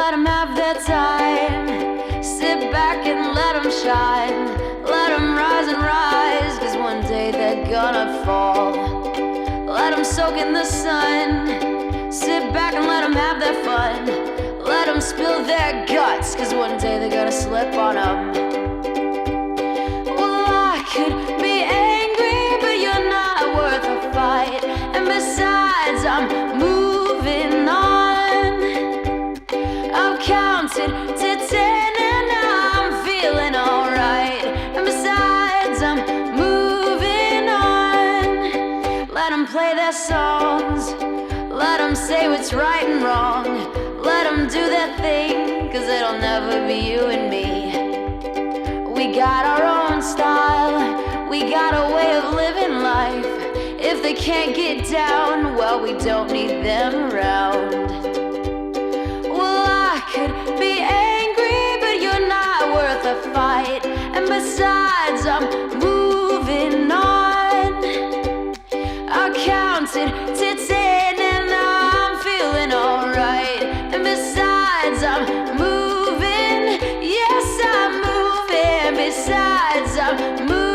let them have their time. Sit back and let them shine. Let them rise and rise, 'cause one day they're gonna fall. Let them soak in the sun. Sit back and let them have their fun. Let them spill their guts, 'cause one day they're gonna slip on them. Well, I could be angry, but you're not worth a fight. And besides, I'm moving on. I've counted to 10 and I'm feeling alright. And besides, I'm moving on. Let them play their songs. Let them say what's right and wrong. Let them do their thing, 'cause it'll never be you and me. We got our own style. We got a way of living life. If they can't get down, well, we don't need them around. Well, I could be angry, but you're not worth a fight. And besides, I'm moving on. I counted to 10 and I'm feeling alright. And besides, I'm moving. Yes, I'm moving. Besides, I'm moving.